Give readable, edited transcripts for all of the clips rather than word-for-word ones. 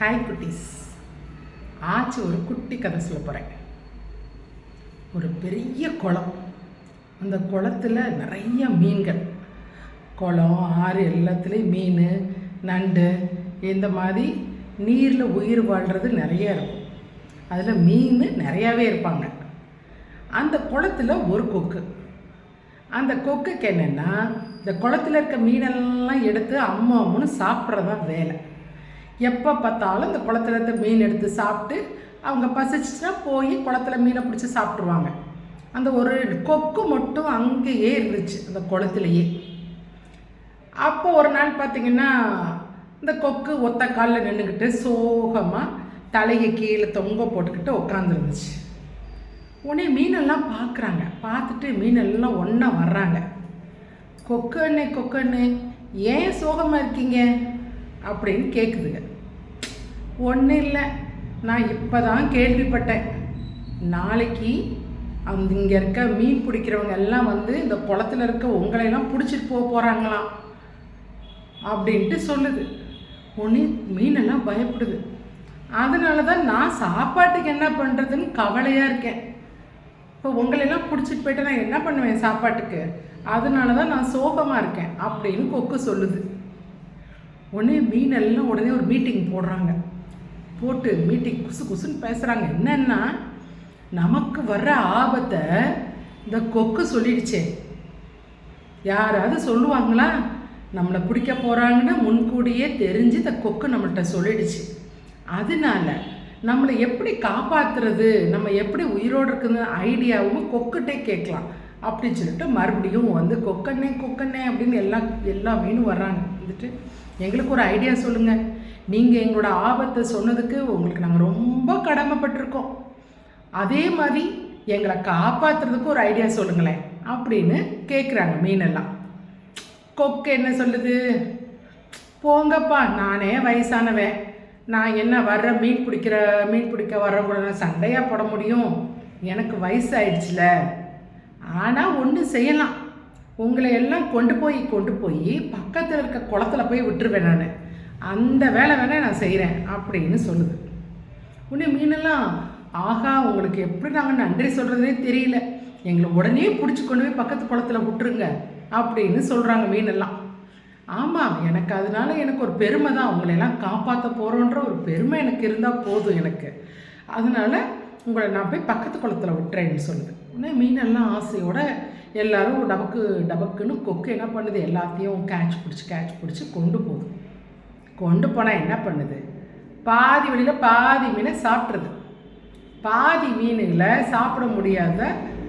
Hi குட்டீஸ். ஆச்சு ஒரு குட்டி கதை சொல்ல போகிறேன். ஒரு பெரிய குளம், அந்த குளத்தில் நிறைய மீன்கள், குளம் ஆறு எல்லாத்துலேயும் மீன் நண்டு இந்த மாதிரி நீரில் உயிர் வாழ்கிறது நிறைய இருக்கும். அதில் மீன் நிறையாவே இருப்பாங்க. அந்த குளத்தில் ஒரு கொக்கு. அந்த கொக்குக்கு என்னென்னா, இந்த குளத்தில் இருக்க மீனெல்லாம் எடுத்து அம்முன்னு சாப்பிட்றதான் வேலை. எப்போ பார்த்தாலும் இந்த குளத்துல இருக்க மீன் எடுத்து சாப்பிட்டு அவங்க பசிச்சுன்னா போய் குளத்துல மீனை பிடிச்சி சாப்பிட்ருவாங்க. அந்த ஒரு கொக்கு மட்டும் அங்கேயே இருந்துச்சு அந்த குளத்துலையே. அப்போ ஒரு நாள் பார்த்திங்கன்னா, இந்த கொக்கு ஒத்த காலில் நின்றுக்கிட்டு சோகமாக தலையை கீழே தொங்க போட்டுக்கிட்டு உட்காந்துருந்துச்சு. உடனே மீனெல்லாம் பார்க்குறாங்க. பார்த்துட்டு மீனெல்லாம் ஒன்றா வர்றாங்க. கொக்கண்ணே ஏன் சோகமாக இருக்கீங்க அப்படின்னு கேட்குதுங்க. ஒன்றும் இல்லை, நான் இப்போ தான் கேள்விப்பட்டேன், நாளைக்கு இங்கே இருக்க மீன் பிடிக்கிறவங்க எல்லாம் வந்து இந்த குளத்தில் இருக்க உங்களையெல்லாம் பிடிச்சிட்டு போகிறாங்களாம் அப்படின்ட்டு சொல்லுது. ஒன்று மீனெல்லாம் பயப்படுது. அதனால தான் நான் சாப்பாட்டுக்கு என்ன பண்ணுறதுன்னு கவலையாக இருக்கேன். இப்போ உங்களையெல்லாம் பிடிச்சிட்டு போய்ட்டு நான் என்ன பண்ணுவேன் சாப்பாட்டுக்கு, அதனால தான் நான் சோகமாக இருக்கேன் அப்படின்னு கொக்கு சொல்லுது. மீனெல்லாம் உடனே ஒரு மீட்டிங் போடுறாங்க. போட்டு மீட்டிங் குசு குசுன்னு பேசுகிறாங்க. என்னென்னா, நமக்கு வர்ற ஆபத்தை இந்த கொக்கு சொல்லிடுச்சே, யாராவது சொல்லுவாங்களா? நம்மளை பிடிக்க போகிறாங்கன்னு முன்கூடியே தெரிஞ்சு இந்த கொக்கு நம்மள்கிட்ட சொல்லிடுச்சு. அதனால நம்மளை எப்படி காப்பாற்றுறது, நம்ம எப்படி உயிரோடு இருக்குன்னு ஐடியாவும் கொக்கிட்டே கேட்கலாம் அப்படின்னு சொல்லிட்டு மறுபடியும் வந்து கொக்கண்ணே அப்படின்னு எல்லா மீனும் வர்றாங்க. வந்துட்டு எங்களுக்கு ஒரு ஐடியா சொல்லுங்கள், நீங்கள் எங்களோட ஆபத்தை சொன்னதுக்கு உங்களுக்கு நாங்கள் ரொம்ப கடமைப்பட்டிருக்கோம், அதே மாதிரி எங்களை காப்பாற்றுறதுக்கு ஒரு ஐடியா சொல்லுங்களேன் அப்படின்னு கேட்குறாங்க மீனெல்லாம். கொக்கு என்ன சொல்லுது, போங்கப்பா, நானே வயசானவன், நான் என்ன வர்ற மீன் பிடிக்க வர்றவங்க கூட நான் சண்டையாக போட முடியும், எனக்கு வயசு ஆயிடுச்சுல. ஆனால் ஒன்று செய்யலாம், உங்களை எல்லாம் கொண்டு போய் பக்கத்தில் இருக்க குளத்துல போய் விட்டுருவேன், நான் அந்த வேலை வேணால் நான் செய்கிறேன் அப்படின்னு சொல்லுது. உடனே மீனெல்லாம், ஆகா, உங்களுக்கு எப்படி நாங்கள் நன்றி சொல்கிறதே தெரியல, எங்களை உடனே பிடிச்சி கொண்டு போய் பக்கத்து குளத்துல விட்டுருங்க அப்படின்னு சொல்கிறாங்க மீனெல்லாம். ஆமாம், எனக்கு அதனால எனக்கு ஒரு பெருமை தான், உங்களையெல்லாம் காப்பாற்ற போகிறோன்ற ஒரு பெருமை எனக்கு இருந்தால் போதும் எனக்கு, அதனால் உங்களை நான் போய் பக்கத்து குளத்துல விட்டுறேன்னு சொல்லுது. உடனே மீனெல்லாம் ஆசையோடு எல்லோரும் டபக்குன்னு கொக்கு என்ன பண்ணுது, எல்லாத்தையும் கேட்ச் பிடிச்சி கொண்டு போகுது. கொண்டு போனால் என்ன பண்ணுது, பாதி வழியில் பாதி மீனை சாப்பிட்றது, பாதி மீன்களை சாப்பிட முடியாத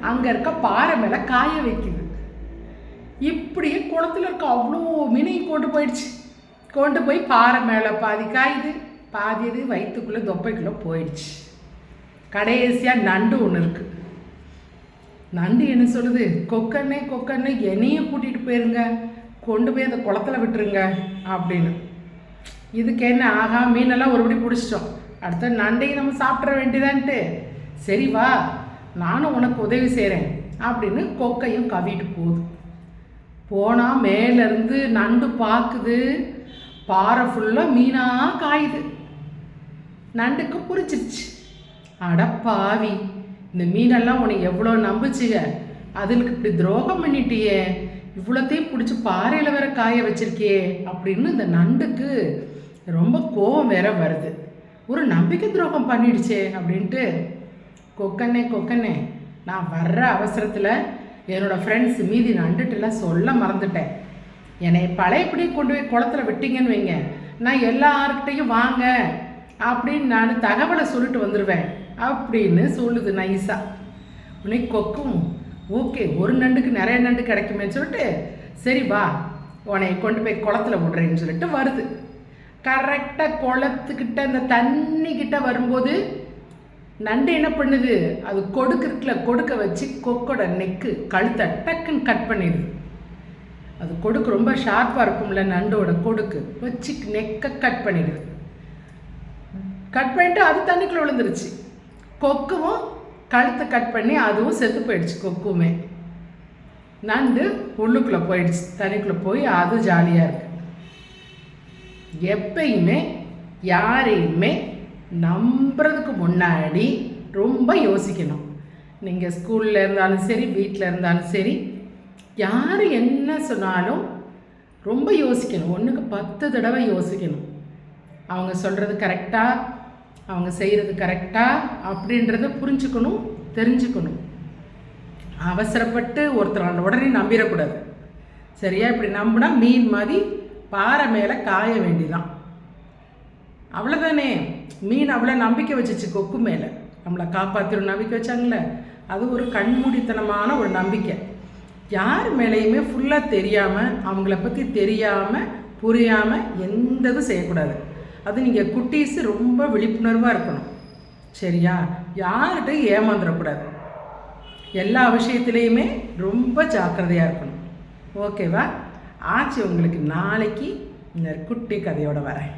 அங்கே இருக்க பாறை மேலே காய வைக்குது. இப்படியே குளத்தில் இருக்க அவ்வளோ மீனையும் கொண்டு போய் பாறை மேலே பாதி காயுது, பாதி இது வயிற்றுக்குள்ளே தொப்பைக்குள்ளே போயிடுச்சு. கடைசியாக நண்டு ஒன்று இருக்குது. நண்டு என்ன சொல்லுது, கொக்கண்ணே என்னையும் கூட்டிகிட்டு போயிருங்க, கொண்டு போய் அந்த குளத்துல விட்டுருங்க அப்படின்னு. இதுக்கு என்ன, ஆகா, மீனெல்லாம் ஒருபடி பிடிச்சிட்டோம், அடுத்த நண்டையும் நம்ம சாப்பிட்ற வேண்டியதான்ட்டு, சரி வா, நானும் உனக்கு உதவி செய்கிறேன் அப்படின்னு கொக்கையும் கவிட்டு போகுது. போனால் மேலேருந்து நண்டு பார்க்குது, பாறை ஃபுல்லாக மீனாக காயுது. நண்டுக்கு புரிச்சிருச்சு, அடப்பாவி, இந்த மீனெல்லாம் உன்னை எவ்வளோ நம்புச்சுங்க, அதுக்கு இப்படி துரோகம் பண்ணிட்டியே, இவ்வளோத்தையும் பிடிச்சி பாறையில் வேற காய வச்சிருக்கியே அப்படின்னு இந்த நண்டுக்கு ரொம்ப கோபம் வேற வருது. ஒரு நம்பிக்கை துரோகம் பண்ணிடுச்சே அப்படின்ட்டு, கொக்கண்ணே நான் வர்ற அவசரத்தில் என்னோடய ஃப்ரெண்ட்ஸ் மீதி நண்டுட்டெல்லாம் சொல்ல மறந்துட்டேன், என்னை பழையபடி கொண்டு போய் குளத்துல விட்டீங்கன்னு வைங்க, நான் எல்லார்கிட்டையும் வாங்க அப்படின்னு நான் தகவலை சொல்லிட்டு வந்துடுவேன் அப்படின்னு சொல்லுது நைஸா. உடனே கொக்கும், ஓகே, ஒரு நண்டுக்கு நிறைய நண்டு கிடைக்குமேன்னு சொல்லிட்டு, சரி வா, உன்னை கொண்டு போய் குளத்துல விடுறேன்னு சொல்லிட்டு வருது. கரெக்டாக குளத்துக்கிட்ட அந்த தண்ணிக்கிட்ட வரும்போது நண்டு என்ன பண்ணுது, அது கொடுக்க வச்சு கொக்கோட நெக்கு கழுத்தை டக்குன்னு கட் பண்ணிடுது. அது கொடுக்கு ரொம்ப ஷார்ப்பாக இருக்கும்ல, நண்டோட கொடுக்கு வச்சு நெக்கை கட் பண்ணிடுது. கட் பண்ணிட்டு அது தண்ணிக்குள்ளே விழுந்துருச்சு. கொக்குவும் கழுத்தை கட் பண்ணி அதுவும் செத்து போயிடுச்சு. கொக்குமே நண்டு உள்ளுக்குள்ளே போயிடுச்சு, தண்ணிக்குள்ளே போய் அது ஜாலியாக இருக்கு. எப்பயுமே யாரையுமே நம்புறதுக்கு முன்னாடி ரொம்ப யோசிக்கணும். நீங்கள் ஸ்கூலில் இருந்தாலும் சரி, வீட்டில் இருந்தாலும் சரி, யார் என்ன சொன்னாலும் ரொம்ப யோசிக்கணும். 1க்கு 10 தடவை யோசிக்கணும். அவங்க சொல்கிறது கரெக்டாக, அவங்க செய்கிறது கரெக்டாக அப்படின்றத புரிஞ்சுக்கணும், தெரிஞ்சுக்கணும். அவசரப்பட்டு ஒருத்தர் உடனே நம்பிடக்கூடாது. சரியா? இப்படி நம்பினா மீன் மாதிரி பாறை மேலே காய வேண்டிதான். அவ்வளோதானே. மீன் அவ்வளோ நம்பிக்கை வச்சிச்சு கொக்கு மேலே, நம்மளை காப்பாற்றிடும் நம்பிக்கை வச்சாங்களே, அது ஒரு கண்மூடித்தனமான ஒரு நம்பிக்கை. யார் மேலேயுமே ஃபுல்லாக தெரியாமல், அவங்கள பற்றி தெரியாமல் புரியாமல் எந்த இதுவும் செய்யக்கூடாது. அது நீங்கள் குட்டீஸு ரொம்ப விழிப்புணர்வாக இருக்கணும். சரியா? யார்கிட்டையும் ஏமாந்துடக்கூடாது. எல்லா விஷயத்துலேயுமே ரொம்ப ஜாக்கிரதையாக இருக்கணும். ஓகேவா? ஆச்சு. உங்களுக்கு நாளைக்கு இந்த குட்டி கதையோடு வரேன்.